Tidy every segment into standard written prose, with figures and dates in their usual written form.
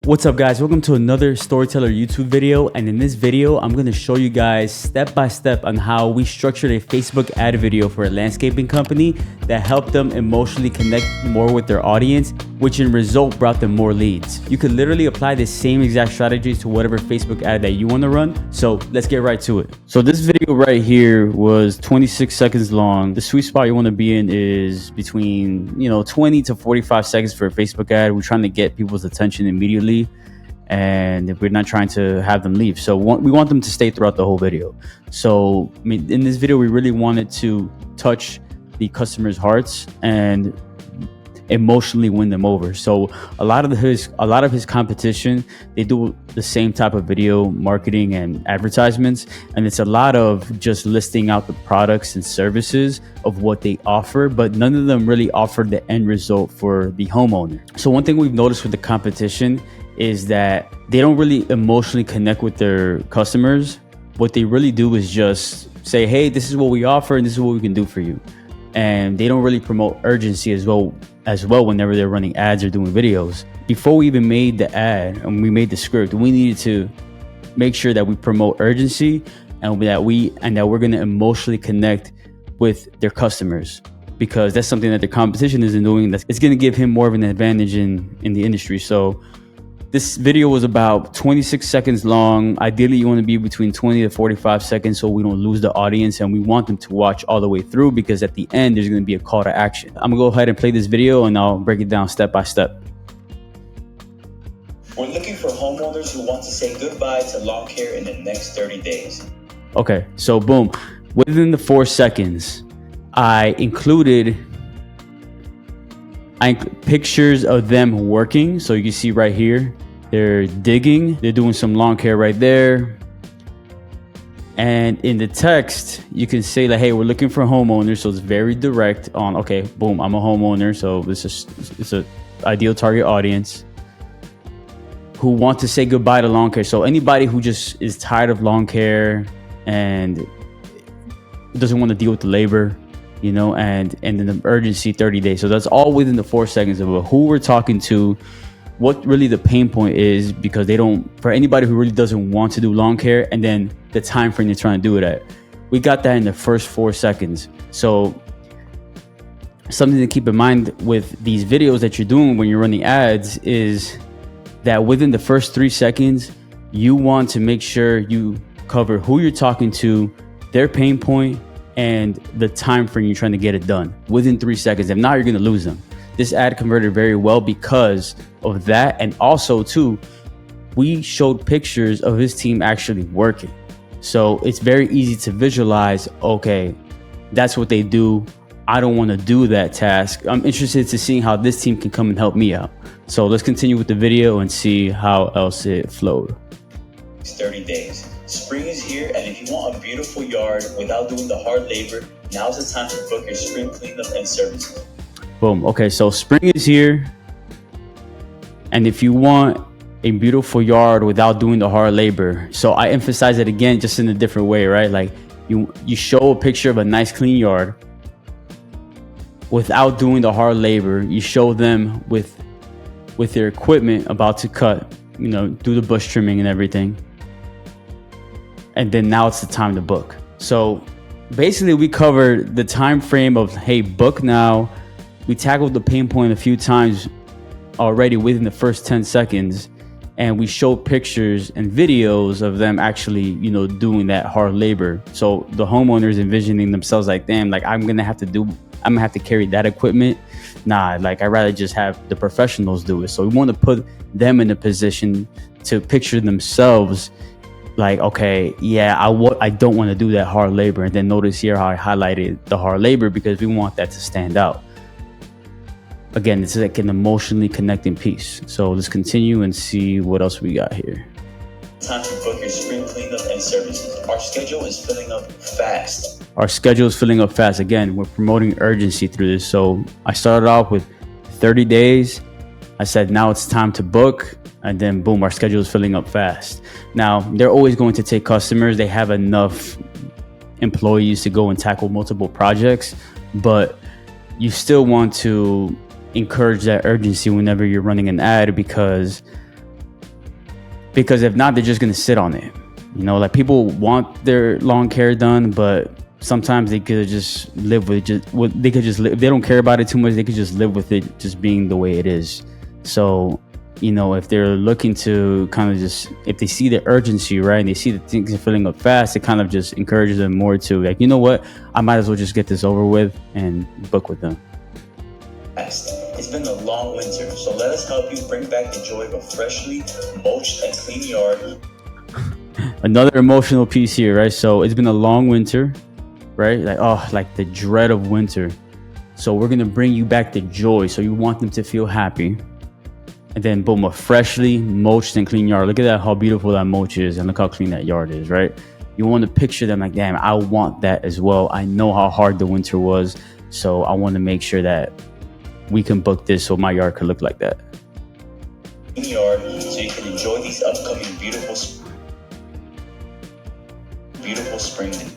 What's up guys, welcome to another Storyteller YouTube video, and in this video I'm going to show you guys step by step on how we structured a Facebook ad video for a landscaping company that helped them emotionally connect more with their audience, which in result brought them more leads. You could literally apply the same exact strategies to whatever Facebook ad that you want to run, so let's get right to it. So this video right here was 26 seconds long. The sweet spot you want to be in is between 20 to 45 seconds for a Facebook ad. We're trying to get people's attention immediately, and we're not trying to have them leave. So we want them to stay throughout the whole video. So in this video, we really wanted to touch the customers' hearts and emotionally win them over. So a lot of his competition, they do the same type of video marketing and advertisements, and it's a lot of just listing out the products and services of what they offer, but none of them really offer the end result for the homeowner. So one thing we've noticed with the competition is that they don't really emotionally connect with their customers. What they really do is just say, hey, this is what we offer and this is what we can do for you. And they don't really promote urgency as well whenever they're running ads or doing videos. Before we even made the ad and we made the script, we needed to make sure that we promote urgency and that we're going to emotionally connect with their customers, because that's something that the competition isn't doing. It's going to give him more of an advantage in the industry. So this video was about 26 seconds long. Ideally, you want to be between 20 to 45 seconds so we don't lose the audience, and we want them to watch all the way through, because at the end, there's going to be a call to action. I'm going to go ahead and play this video and I'll break it down step by step. We're looking for homeowners who want to say goodbye to lawn care in the next 30 days. Okay, so boom. Within the 4 seconds, I included pictures of them working. So you can see right here, they're digging, they're doing some lawn care right there. And in the text, you can say that, hey, we're looking for homeowners. So it's very direct on, okay, boom, I'm a homeowner. So it's a ideal target audience who want to say goodbye to lawn care. So anybody who just is tired of lawn care and doesn't want to deal with the labor, and then the urgency 30 days. So that's all within the 4 seconds of who we're talking to, what really the pain point is, because for anybody who really doesn't want to do lawn care, and then the time frame they're trying to do it at. We got that in the first 4 seconds. So something to keep in mind with these videos that you're doing when you're running ads is that within the first 3 seconds, you want to make sure you cover who you're talking to, their pain point, and the time frame you're trying to get it done within 3 seconds. If not, you're going to lose them. This ad converted very well because of that. And also too, we showed pictures of his team actually working. So it's very easy to visualize, okay, that's what they do. I don't want to do that task. I'm interested to see how this team can come and help me out. So let's continue with the video and see how else it flowed. It's 30 days. Spring is here, and if you want a beautiful yard without doing the hard labor, now's the time to book your spring cleanup and services. Boom. Okay, so spring is here, and if you want a beautiful yard without doing the hard labor, so I emphasize it again, just in a different way, right? Like you show a picture of a nice clean yard without doing the hard labor. You show them with their equipment about to cut, do the bush trimming and everything. And then now it's the time to book. So basically we covered the time frame of, hey, book now. We tackled the pain point a few times already within the first 10 seconds. And we showed pictures and videos of them actually, doing that hard labor. So the homeowners envisioning themselves like, damn, like I'm gonna have to carry that equipment. Nah, like I'd rather just have the professionals do it. So we want to put them in a position to picture themselves like, okay, yeah, I don't want to do that hard labor. And then notice here how I highlighted the hard labor, because we want that to stand out. Again, it's like an emotionally connecting piece. So let's continue and see what else we got here. Time to book your spring cleanup and services. Our schedule is filling up fast. Our schedule is filling up fast. Again, we're promoting urgency through this. So I started off with 30 days. I said, now it's time to book. And then boom, our schedule is filling up fast. Now, they're always going to take customers. They have enough employees to go and tackle multiple projects, but you still want to encourage that urgency whenever you're running an ad, because because if not, they're just gonna sit on it. You know, like people want their lawn care done, but sometimes they could just live with they could just live. If they don't care about it too much, they could just live with it just being the way it is. So, you know, if they're looking to kind of just, if they see the urgency, right, and they see that things are filling up fast, it kind of just encourages them more to like, you know what, I might as well just get this over with and book with them. It's been a long winter, so let us help you bring back the joy of a freshly mulched and clean yard. Another emotional piece here, right? So it's been a long winter, right? Like, oh, like the dread of winter. So we're gonna bring you back the joy. So you want them to feel happy. And then boom, a freshly mulched and clean yard. Look at that, how beautiful that mulch is, and look how clean that yard is, right? You want to picture them like, damn, I want that as well. I know how hard the winter was, so I want to make sure that we can book this so my yard could look like that. Yard, so you can enjoy these upcoming beautiful spring days.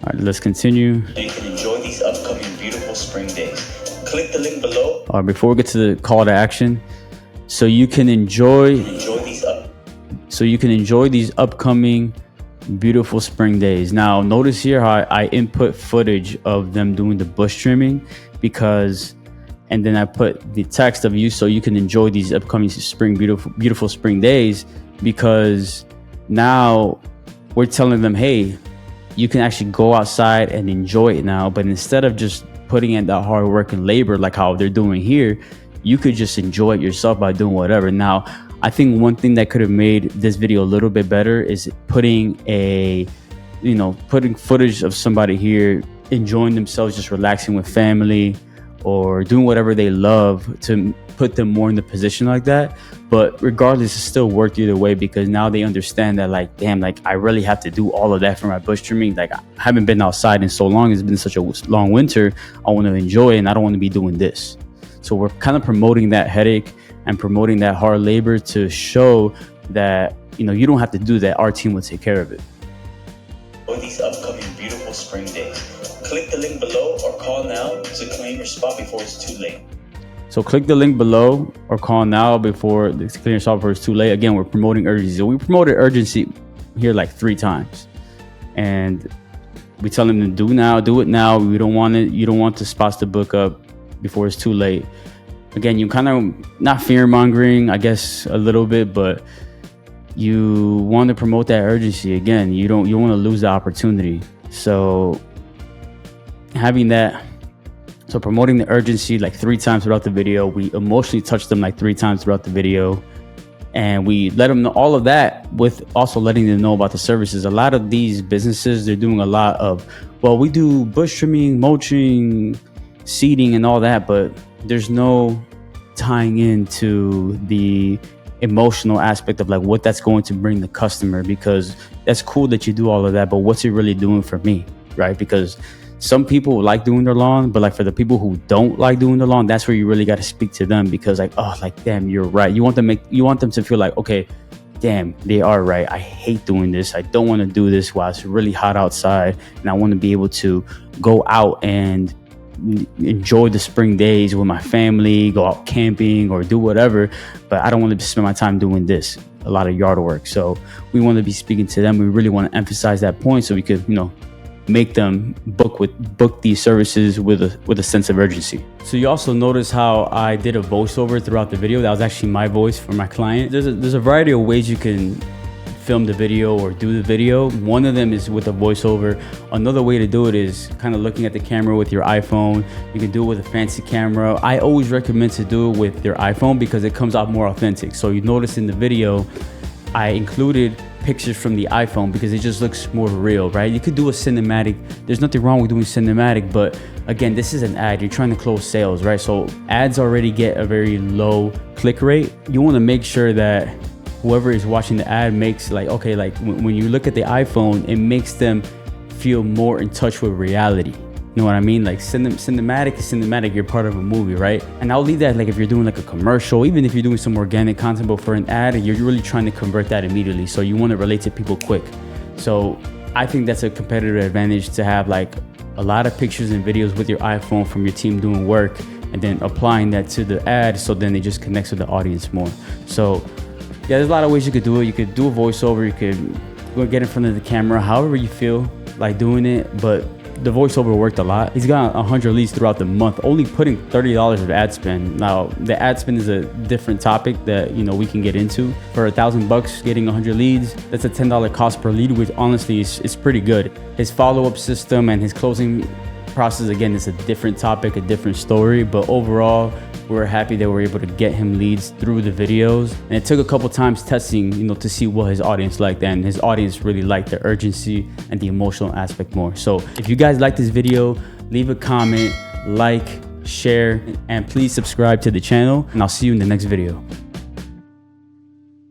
All right, let's continue. So you can enjoy these upcoming beautiful spring days. Click the link below. All right, before we get to the call to action, so you can enjoy these upcoming beautiful spring days. Now, notice here how I input footage of them doing the bush trimming, because, and then I put the text of you so you can enjoy these upcoming beautiful spring days, because now we're telling them, hey, you can actually go outside and enjoy it now. But instead of just putting in that hard work and labor like how they're doing here, you could just enjoy it yourself by doing whatever. Now, I think one thing that could have made this video a little bit better is putting footage of somebody here enjoying themselves, just relaxing with family or doing whatever they love, to put them more in the position like that. But regardless, it's still worked either way, because now they understand that, like, damn, like I really have to do all of that for my bush trimming. Like, I haven't been outside in so long. It's been such a long winter. I want to enjoy it, and I don't want to be doing this. So we're kind of promoting that headache and promoting that hard labor to show that, you know, you don't have to do that. Our team will take care of it. For these upcoming beautiful spring days, click the link below or call now to claim your spot before it's too late. So click the link below or call now before the cleaner software is too late. Again, we're promoting urgency. So we promoted urgency here like 3 times, and we tell them to do it now. We don't want it. You don't want the spots to book up before it's too late. Again, you kind of, not fear mongering, I guess a little bit, but you want to promote that urgency. Again, you want to lose the opportunity. So having that. So promoting the urgency like 3 times throughout the video. We emotionally touch them like 3 times throughout the video. And we let them know all of that, with also letting them know about the services. A lot of these businesses, they're doing a lot of, well, we do bush trimming, mulching, seeding and all that, but there's no tying into the emotional aspect of like what that's going to bring the customer. Because that's cool that you do all of that, but what's it really doing for me, right? Because some people like doing their lawn, but like for the people who don't like doing their lawn, that's where you really got to speak to them, because like, oh, like, damn, you're right. You want them to feel like, okay, damn, they are right. I hate doing this. I don't want to do this while it's really hot outside, and I want to be able to go out and enjoy the spring days with my family, go out camping or do whatever, but I don't want to spend my time doing this, a lot of yard work. So we want to be speaking to them. We really want to emphasize that point so we could, you know, make them book these services with a sense of urgency. So you also notice how I did a voiceover throughout the video. That was actually my voice for my client. There's a variety of ways you can film the video or do the video. One of them is with a voiceover. Another way to do it is kind of looking at the camera with your iPhone. You can do it with a fancy camera. I always recommend to do it with your iPhone because it comes out more authentic. So you notice in the video, I included pictures from the iPhone because it just looks more real, right? You could do a cinematic. There's nothing wrong with doing cinematic, but again, this is an ad. You're trying to close sales, right? So ads already get a very low click rate. You want to make sure that whoever is watching the ad makes like, okay, like when you look at the iPhone, it makes them feel more in touch with reality. You know what I mean? Like cinematic is cinematic. You're part of a movie, right? And I'll leave that like if you're doing like a commercial, even if you're doing some organic content, but for an ad, you're really trying to convert that immediately. So you want to relate to people quick. So I think that's a competitive advantage to have like a lot of pictures and videos with your iPhone from your team doing work and then applying that to the ad. So then it just connects with the audience more. So Yeah, there's a lot of ways you could do it. You could do a voiceover, you could go get in front of the camera, however you feel like doing it, but the voiceover worked a lot. He's got 100 leads throughout the month, only putting $30 of ad spend. Now, the ad spend is a different topic that, you know, we can get into. For $1,000 getting 100 leads, that's a $10 cost per lead, which honestly is pretty good. His follow-up system and his closing process, again, is a different topic, a different story, but overall, we're happy that we're able to get him leads through the videos. And it took a couple times testing, you know, to see what his audience liked, and his audience really liked the urgency and the emotional aspect more. So if you guys like this video, leave a comment, like, share, and please subscribe to the channel, and I'll see you in the next video.